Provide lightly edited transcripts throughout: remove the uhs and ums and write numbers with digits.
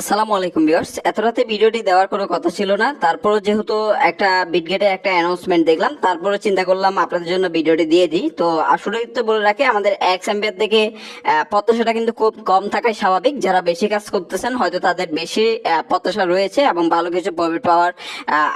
আসসালামু আলাইকুম ভিউয়ার্স। এত রাতে ভিডিওটি দেওয়ার কোনো কথা ছিল না, তারপরও যেহেতু একটা বিটগেটে একটা অ্যানাউন্সমেন্ট দেখলাম, তারপরে চিন্তা করলাম আপনাদের জন্য ভিডিওটি দিয়ে দিই। তো আসলে তো বলে রাখি, আমাদের এক্স এমবিআর থেকে প্রত্যাশাটা কিন্তু খুব কম থাকাই স্বাভাবিক। যারা বেশি কাজ করতেছেন হয়তো তাদের বেশি প্রত্যাশা রয়েছে এবং ভালো কিছু প্রফিট পাওয়ার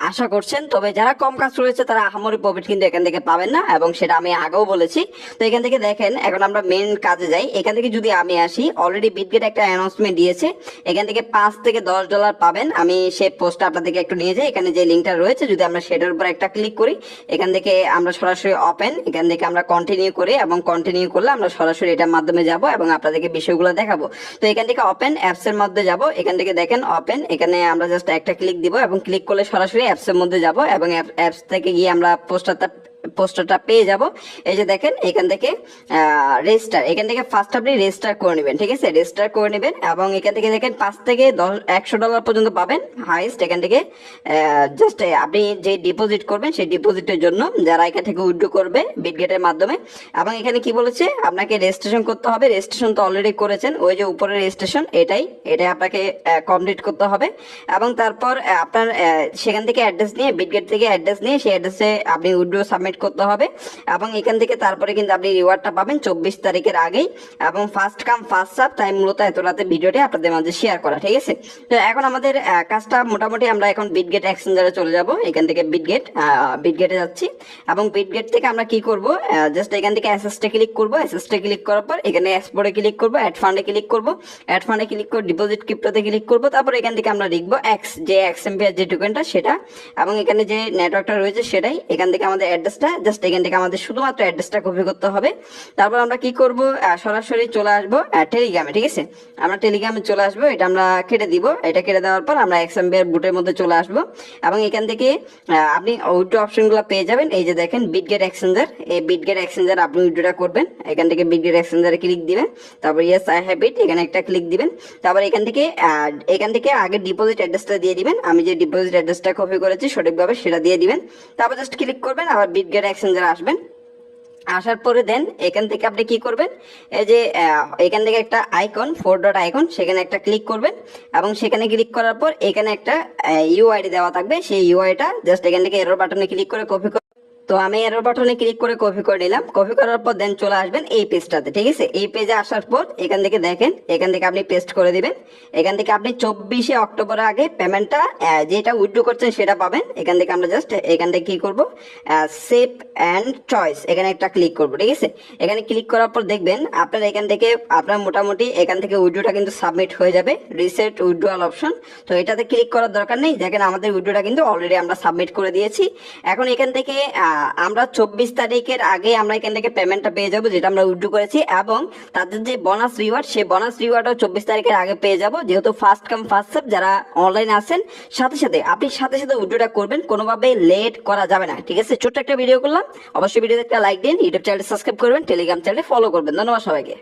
আশা করছেন। তবে যারা কম কাজ রয়েছে তারা আহামরি প্রফিট কিন্তু এখান থেকে পাবেন না, এবং সেটা আমি আগেও বলেছি। তো এখান থেকে দেখেন, এখন আমরা মেন কাজে যাই। এখান থেকে যদি আমি আসি, অলরেডি বিটগেট একটা অ্যানাউন্সমেন্ট দিয়েছে, এখান থেকে $5 থেকে $10 পাবেন। আমি সেই পোস্টটা আপনাদেরকে একটু নিয়ে যাই। এখানে যে লিঙ্কটা রয়েছে, যদি আমরা সেটার উপর একটা ক্লিক করি, এখান থেকে আমরা সরাসরি ওপেন, এখান থেকে আমরা কন্টিনিউ করি, এবং কন্টিনিউ করলে আমরা সরাসরি এটার মাধ্যমে যাব এবং আপনাদেরকে বিষয়গুলো দেখাবো। তো এখান থেকে ওপেন অ্যাপস এর মধ্যে যাব। এখান থেকে দেখেন ওপেন, এখানে আমরা জাস্ট একটা ক্লিক দিব এবং ক্লিক করলে সরাসরি অ্যাপস এর মধ্যে যাব, এবং অ্যাপস থেকে গিয়ে আমরা পোস্টারটা পেয়ে যাব। এই যে দেখেন, এখান থেকে রেজিস্টার, এখান থেকে ফার্স্ট আপনি রেজিস্টার করে নেবেন। ঠিক আছে, রেজিস্টার করে নেবেন, এবং এখান থেকে দেখেন $5 থেকে $100 পর্যন্ত পাবেন হাইস্ট। এখান থেকে জাস্ট আপনি যে ডিপোজিট করবেন সেই ডিপোজিটের জন্য, যারা এখান থেকে উইথড্র করবে বিটগেটের মাধ্যমে। এবং এখানে কি বলেছে, আপনাকে রেজিস্ট্রেশন করতে হবে। রেজিস্ট্রেশন তো অলরেডি করেছেন, ওই যে উপরে রেজিস্ট্রেশন, এটাই আপনাকে কমপ্লিট করতে হবে। এবং তারপর আপনার সেখান থেকে অ্যাড্রেস নিয়ে, বিটগেট থেকে অ্যাড্রেস নিয়ে সেই অ্যাড্রেসে আপনি উইথড্র সাবমিট করতে হবে। এবং এখান থেকে তারপরে কিন্তু আপনি রিওয়ার্ডটা পাবেন 24 তারিখের আগেই, এবং ফার্স্ট কাম ফার্স্ট সার্ভ। তাই মূলত এত রাতে ভিডিওটি আপনাদের মাঝে শেয়ার করা। ঠিক আছে, তো এখন আমাদের কাজটা মোটামুটি, আমরা এখন বিটগেট এক্সচেঞ্জারে চলে যাব। এখান থেকে বিটগেটে যাচ্ছি, এবং বিটগেট থেকে আমরা কি করব, জাস্ট এখান থেকে অ্যাসেসটে ক্লিক করব। অ্যাসেসটে ক্লিক করার পর এখানে এক্সপোর্টে ক্লিক করব, অ্যাড ফান্ডে ক্লিক করব, অ্যাড ফান্ডে ক্লিক করে ডিপোজিট ক্রিপ্টোতে ক্লিক করব। তারপর এখান থেকে আমরা লিখব এক্সএমপিআর যে টোকেনটা সেটা, এবং এখানে যে নেটওয়ার্কটা রয়েছে সেটাই। এখান থেকে আমাদের অ্যাড্রেসটা, জাস্ট এখান থেকে আমাদের শুধুমাত্র অ্যাড্রেসটা কপি করতে হবে। তারপর আমরা কি করব, সরাসরি চলে আসবো টেলিগ্রামে। ঠিক আছে, আমরা টেলিগ্রামে চলে আসবো, এটা আমরা কেটে দিব। এটা কেটে দেওয়ার পর আমরা এক্সএমবিআর বুটের মধ্যে চলে আসবো, এবং এখান থেকে আপনি উইথড্র অপশনগুলো পেয়ে যাবেন। এই যে দেখেন বিটগেট এক্সচেঞ্জার, এই বিটগেট এক্সচেঞ্জার আপনি উইথড্রটা করবেন। এখান থেকে বিটগেট এক্সচেঞ্জারে ক্লিক দিবেন, তারপর ইয়েস আই হ্যাভ ইট, এখানে একটা ক্লিক দিবেন। তারপর এখান থেকে আগে ডিপোজিট অ্যাড্রেসটা দিয়ে দিবেন। আমি যে ডিপোজিট অ্যাড্রেসটা কপি করেছি সঠিকভাবে সেটা দিয়ে দিবেন। তারপর জাস্ট ক্লিক করবেন, আবার বিটগেট এক্সচেঞ্জারে আসবেন। আসার পরে দেন এখান থেকে আপনি কি করবেন, এই যে এখান থেকে একটা আইকন, 4 ডট আইকন, সেখানে একটা ক্লিক করবেন, এবং সেখানে ক্লিক করার পর এখানে একটা ইউআইডি দেওয়া থাকবে। সেই ইউআইটা জাস্ট এখান থেকে এরর বাটনে ক্লিক করে কপি। তো আমি এরর বাটনে ক্লিক করে কপি করে নিলাম। কপি করার পর দেন চলে আসবেন এই পেজটাতে। ঠিক আছে, এই পেজে আসার পর এখান থেকে দেখেন, এখান থেকে আপনি পেস্ট করে দিবেন। এখান থেকে আপনি 24 অক্টোবরের আগে পেমেন্টটা যেটা উইথড্র করছেন সেটা পাবেন। এখান থেকে আমরা জাস্ট এখান থেকে কি করব, সেভ অ্যান্ড চয়েস, এখানে একটা ক্লিক করব। ঠিক আছে, এখানে ক্লিক করার পর দেখবেন আপনার এখান থেকে আপনার মোটামুটি এখান থেকে উইথড্রটা কিন্তু সাবমিট হয়ে যাবে, রিসেট উইথড্রয়াল অপশন। তো এটাতে ক্লিক করার দরকার নেই। দেখেন আমাদের উইথড্রটা কিন্তু অলরেডি আমরা সাবমিট করে দিয়েছি। এখন এখান থেকে আমরা 24 তারিখের আগে আমরা এখান থেকে পেমেন্টটা পেয়ে যাবো, যেটা আমরা উইথড্র করেছি, এবং তাদের যে বোনাস রিওয়ার্ড, সেই বোনাস রিওয়ার্ডও 24 তারিখের আগে পেয়ে যাবো। যেহেতু ফার্স্ট কাম ফার্স্ট সার্ভ, যারা অনলাইনে আছেন সাথে সাথে উইথড্রটা করবেন, কোনোভাবে লেট করা যাবে না। ঠিক আছে, ছোট্ট একটা ভিডিও করলাম, অবশ্যই ভিডিওতে একটা লাইক দিন, ইউটিউব চ্যানেল সাবস্ক্রাইব করবেন, টেলিগ্রাম চ্যানেলে ফলো করবেন। ধন্যবাদ সবাইকে।